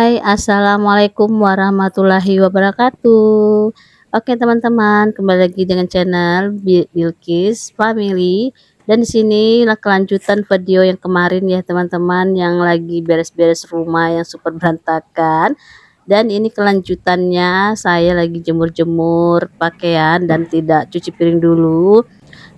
Hai, assalamualaikum warahmatullahi wabarakatuh. Oke teman-teman, kembali lagi dengan channel Bilkis Family. Dan di sini lah kelanjutan video yang kemarin ya teman-teman, yang lagi beres-beres rumah yang super berantakan. Dan ini kelanjutannya, saya lagi jemur-jemur pakaian dan tidak cuci piring dulu.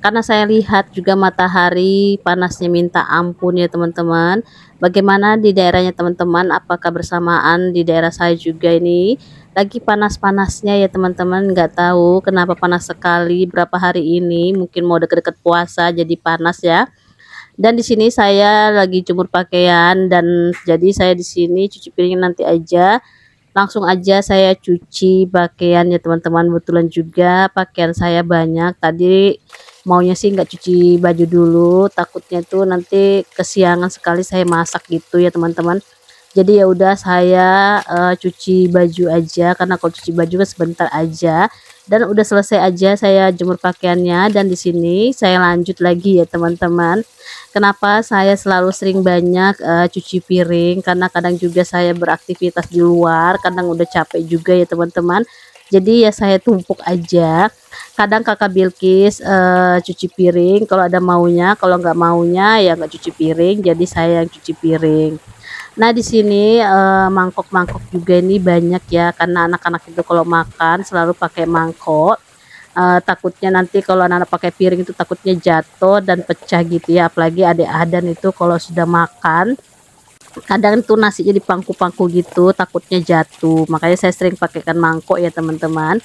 Karena saya lihat juga matahari panasnya minta ampun ya teman-teman. Bagaimana di daerahnya teman-teman? Apakah bersamaan di daerah saya juga ini lagi panas-panasnya ya teman-teman? Nggak tahu kenapa panas sekali berapa hari ini. Mungkin mau deket-deket puasa jadi panas ya. Dan di sini saya lagi jemur pakaian dan jadi saya di sini cuci piring nanti aja. Langsung aja saya cuci pakaian ya teman-teman, kebetulan juga pakaian saya banyak. Tadi maunya sih nggak cuci baju dulu, takutnya tuh nanti kesiangan sekali saya masak gitu ya teman-teman. Jadi ya udah saya cuci baju aja, karena kalau cuci baju kan sebentar aja. Dan udah selesai aja saya jemur pakaiannya, dan di sini saya lanjut lagi ya teman-teman. Kenapa saya selalu sering banyak cuci piring? Karena kadang juga saya beraktivitas di luar, kadang udah capek juga ya teman-teman. Jadi ya saya tumpuk aja. Kadang kakak Bilkis cuci piring kalau ada maunya, kalau nggak maunya ya nggak cuci piring. Jadi saya yang cuci piring. Nah di sini mangkok-mangkok juga ini banyak ya, karena anak-anak itu kalau makan selalu pakai mangkok. Takutnya nanti kalau anak-anak pakai piring itu takutnya jatuh dan pecah gitu ya, apalagi adik Adan itu kalau sudah makan kadang tuh nasinya di pangku-pangku gitu takutnya jatuh, makanya saya sering pakaikan mangkok ya teman-teman.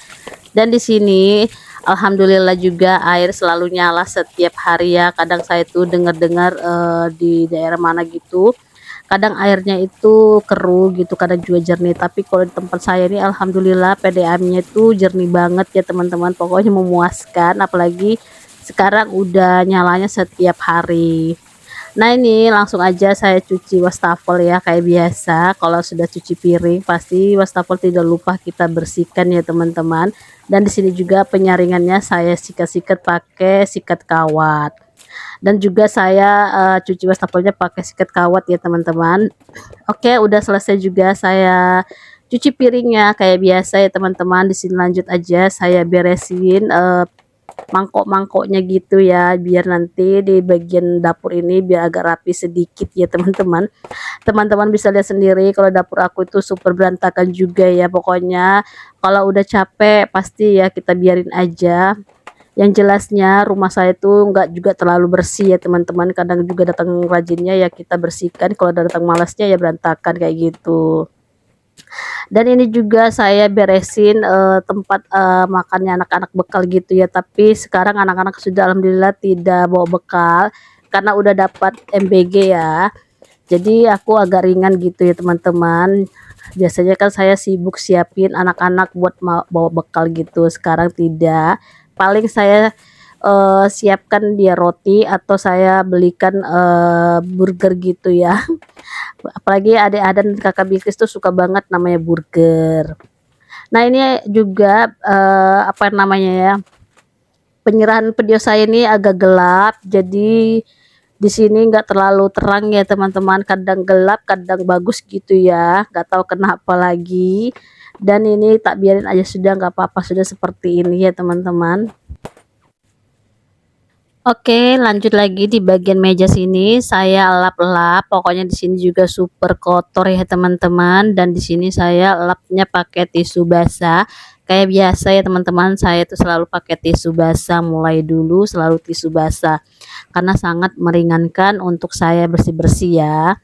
Dan di sini alhamdulillah juga air selalu nyala setiap hari ya. Kadang saya tuh dengar-dengar di daerah mana gitu kadang airnya itu keruh gitu, kadang juga jernih. Tapi kalau di tempat saya ini alhamdulillah PDAM-nya itu jernih banget ya teman-teman, pokoknya memuaskan, apalagi sekarang udah nyalanya setiap hari. Nah ini langsung aja saya cuci wastafel ya, kayak biasa kalau sudah cuci piring pasti wastafel tidak lupa kita bersihkan ya teman-teman. Dan di sini juga penyaringannya saya sikat-sikat pakai sikat kawat. Dan juga saya cuci wastafelnya pakai sikat kawat ya teman-teman. Oke, udah selesai juga saya cuci piringnya kayak biasa ya teman-teman. Di sini lanjut aja saya beresin mangkok-mangkoknya gitu ya, biar nanti di bagian dapur ini biar agak rapi sedikit ya teman-teman. Teman-teman bisa lihat sendiri kalau dapur aku itu super berantakan juga ya. Pokoknya kalau udah capek pasti ya kita biarin aja. Yang jelasnya rumah saya tuh nggak juga terlalu bersih ya teman-teman, kadang juga datang rajinnya ya kita bersihkan, kalau datang malasnya ya berantakan kayak gitu. Dan ini juga saya beresin tempat makannya anak-anak bekal gitu ya, tapi sekarang anak-anak sudah alhamdulillah tidak bawa bekal karena udah dapat MBG ya. Jadi aku agak ringan gitu ya teman-teman. Biasanya kan saya sibuk siapin anak-anak buat bawa bekal gitu, sekarang tidak. Paling saya siapkan dia roti atau saya belikan burger gitu ya. Apalagi adik Adan dan kakak Bilkis tuh suka banget namanya burger. Nah ini juga apa namanya ya, penyerahan video saya ini agak gelap, jadi di sini nggak terlalu terang ya teman-teman, kadang gelap kadang bagus gitu ya, nggak tahu kenapa lagi. Dan ini tak biarin aja sudah, nggak apa-apa, sudah seperti ini ya teman-teman. Oke, lanjut lagi di bagian meja sini saya lap-lap. Pokoknya di sini juga super kotor ya teman-teman. Dan di sini saya lapnya pakai tisu basah. Kayak biasa ya teman-teman, saya tuh selalu pakai tisu basah, mulai dulu selalu tisu basah. Karena sangat meringankan untuk saya bersih-bersih ya.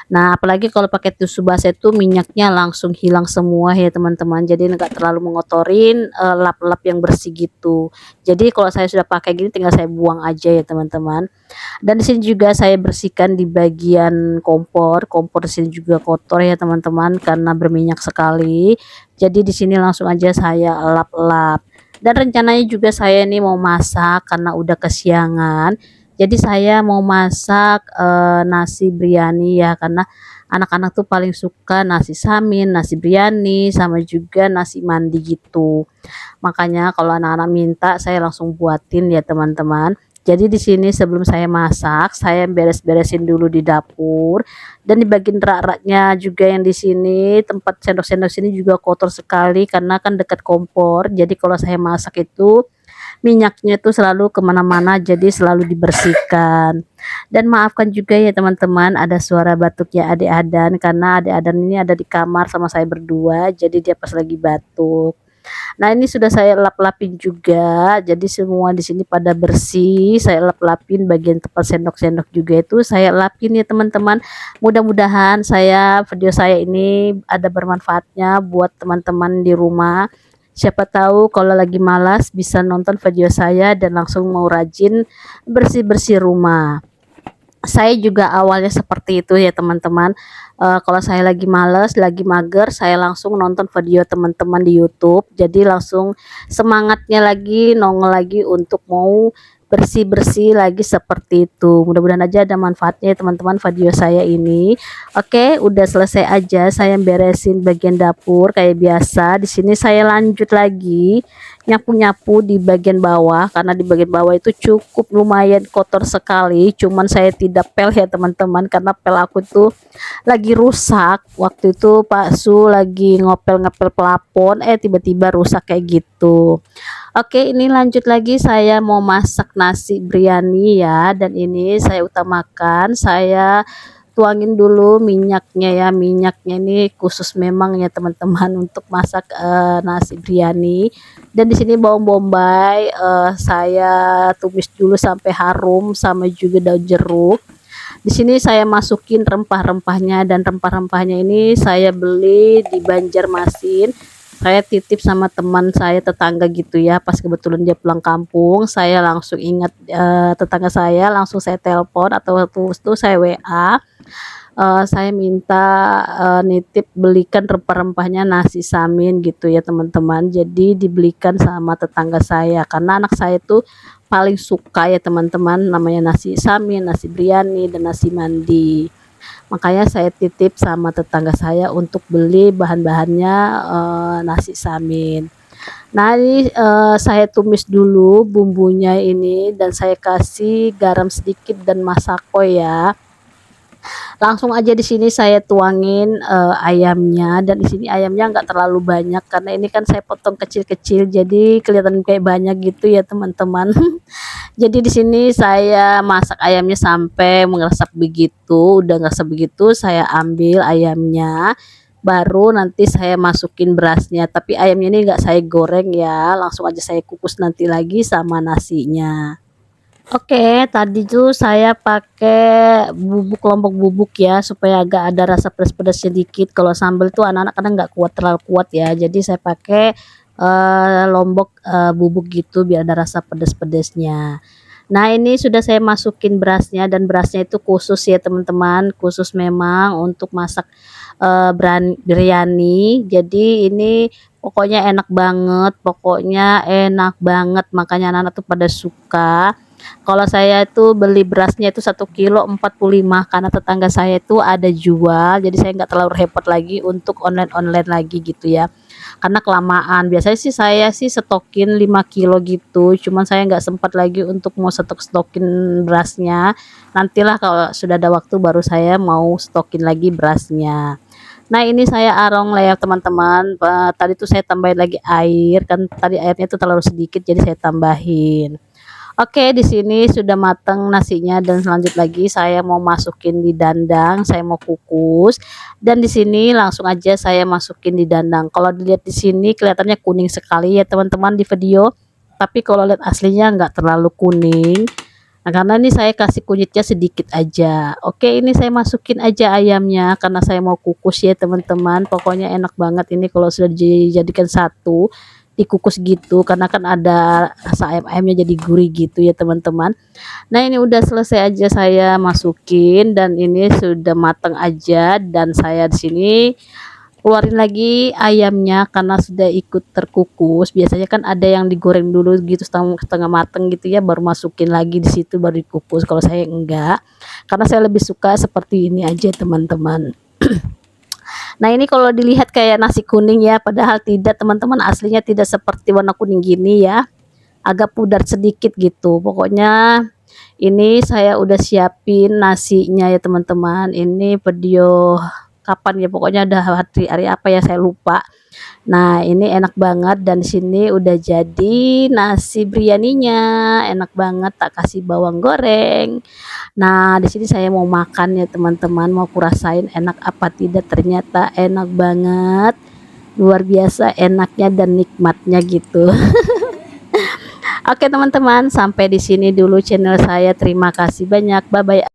Nah, apalagi kalau pakai tisu basah itu minyaknya langsung hilang semua ya teman-teman. Jadi nggak terlalu mengotorin lap-lap yang bersih gitu. Jadi kalau saya sudah pakai gini tinggal saya buang aja ya teman-teman. Dan di sini juga saya bersihkan di bagian kompor. Kompor di sini juga kotor ya teman-teman karena berminyak sekali. Jadi di sini langsung aja saya lap-lap. Dan rencananya juga saya nih mau masak karena udah kesiangan. Jadi saya mau masak nasi biryani ya, karena anak-anak tuh paling suka nasi samin, nasi biryani, sama juga nasi mandi gitu. Makanya kalau anak-anak minta saya langsung buatin ya teman-teman. Jadi di sini sebelum saya masak, saya beres-beresin dulu di dapur, dan di bagian rak-raknya juga yang di sini tempat sendok-sendok sini juga kotor sekali karena kan dekat kompor. Jadi kalau saya masak itu minyaknya itu selalu kemana-mana, jadi selalu dibersihkan. Dan maafkan juga ya teman-teman, ada suara batuknya adik Adan karena adik Adan ini ada di kamar sama saya berdua, jadi dia pas lagi batuk. Nah, ini sudah saya lap-lapin juga, jadi semua di sini pada bersih. Saya lap-lapin bagian tempat sendok-sendok juga itu saya lapin ya teman-teman. Mudah-mudahan video saya ini ada bermanfaatnya buat teman-teman di rumah. Siapa tahu kalau lagi malas bisa nonton video saya dan langsung mau rajin bersih-bersih rumah. Saya juga awalnya seperti itu ya teman-teman. Kalau saya lagi males, lagi mager, saya langsung nonton video teman-teman di YouTube. Jadi langsung semangatnya lagi, nongol lagi untuk mau bersih-bersih lagi seperti itu. Mudah-mudahan aja ada manfaatnya ya teman-teman video saya ini. Oke, udah selesai aja saya beresin bagian dapur kayak biasa. Di sini saya lanjut lagi nyapu-nyapu di bagian bawah karena di bagian bawah itu cukup lumayan kotor sekali. Cuman saya tidak pel ya teman-teman karena pel aku tuh lagi rusak. Waktu itu Pak Su lagi ngopel-ngepel pelapon, tiba-tiba rusak kayak gitu. Oke, ini lanjut lagi saya mau masak nasi biryani ya, dan ini saya utamakan saya tuangin dulu minyaknya ya. Minyaknya ini khusus memang ya teman-teman untuk masak nasi biryani. Dan di sini bawang bombay saya tumis dulu sampai harum, sama juga daun jeruk. Di sini saya masukin rempah-rempahnya, dan rempah-rempahnya ini saya beli di Banjarmasin. Saya titip sama teman saya tetangga gitu ya, pas kebetulan dia pulang kampung, saya langsung ingat tetangga saya, langsung saya telepon atau waktu itu saya WA. Saya minta nitip belikan rempah-rempahnya nasi samin gitu ya teman-teman. Jadi dibelikan sama tetangga saya karena anak saya tuh paling suka ya teman-teman namanya nasi samin, nasi biryani, dan nasi mandi. Makanya saya titip sama tetangga saya untuk beli bahan-bahannya nasi samin. Nah, ini saya tumis dulu bumbunya ini dan saya kasih garam sedikit dan masako ya. Langsung aja di sini saya tuangin ayamnya, dan di sini ayamnya nggak terlalu banyak karena ini kan saya potong kecil-kecil jadi kelihatan kayak banyak gitu ya teman-teman. Jadi di sini saya masak ayamnya sampai meresap begitu, udah ngeresap begitu saya ambil ayamnya, baru nanti saya masukin berasnya. Tapi ayamnya ini nggak saya goreng ya, langsung aja saya kukus nanti lagi sama nasinya. Oke, tadi tuh saya pakai bubuk lombok bubuk ya, supaya agak ada rasa pedas-pedas sedikit. Kalau sambal tuh anak-anak kadang nggak kuat, terlalu kuat ya. Jadi saya pakai lombok bubuk gitu biar ada rasa pedas-pedasnya. Nah, ini sudah saya masukin berasnya, dan berasnya itu khusus ya teman-teman, khusus memang untuk masak biryani. Jadi ini pokoknya enak banget, pokoknya enak banget, makanya anak-anak tuh pada suka. Kalau saya itu beli berasnya itu 1 kilo 45 karena tetangga saya itu ada jual, jadi saya nggak terlalu repot lagi untuk online-online lagi gitu ya. Karena kelamaan, biasanya sih saya sih stokin 5 kilo gitu, cuman saya nggak sempat lagi untuk mau stokin berasnya. Nantilah kalau sudah ada waktu baru saya mau stokin lagi berasnya. Nah, ini saya arong lah ya teman-teman. Tadi tuh saya tambahin lagi air, kan tadi airnya itu terlalu sedikit jadi saya tambahin. Oke, di sini sudah matang nasinya, dan selanjut lagi saya mau masukin di dandang, saya mau kukus. Dan di sini langsung aja saya masukin di dandang. Kalau dilihat di sini kelihatannya kuning sekali ya teman-teman di video, tapi kalau lihat aslinya nggak terlalu kuning. Nah, karena ini saya kasih kunyitnya sedikit aja. Oke, ini saya masukin aja ayamnya karena saya mau kukus ya teman-teman. Pokoknya enak banget ini kalau sudah dijadikan satu, dikukus gitu, karena kan ada rasa ayam-ayamnya jadi gurih gitu ya teman-teman. Nah, ini udah selesai aja saya masukin, dan ini sudah matang aja, dan saya di sini keluarin lagi ayamnya karena sudah ikut terkukus. Biasanya kan ada yang digoreng dulu gitu setengah setengah mateng gitu ya, baru masukin lagi di situ baru dikukus. Kalau saya enggak, karena saya lebih suka seperti ini aja teman-teman. Nah, ini kalau dilihat kayak nasi kuning ya, padahal tidak teman-teman, aslinya tidak seperti warna kuning gini ya, agak pudar sedikit gitu. Pokoknya Ini saya udah siapin nasinya ya teman-teman. Ini video kapan ya, pokoknya udah hari apa ya saya lupa. Nah, ini enak banget dan di sini udah jadi nasi biryaninya. Enak banget, tak kasih bawang goreng. Nah, di sini saya mau makan ya teman-teman, mau kurasain enak apa tidak. Ternyata enak banget. Luar biasa enaknya dan nikmatnya gitu. Oke teman-teman, sampai di sini dulu channel saya. Terima kasih banyak. Bye bye.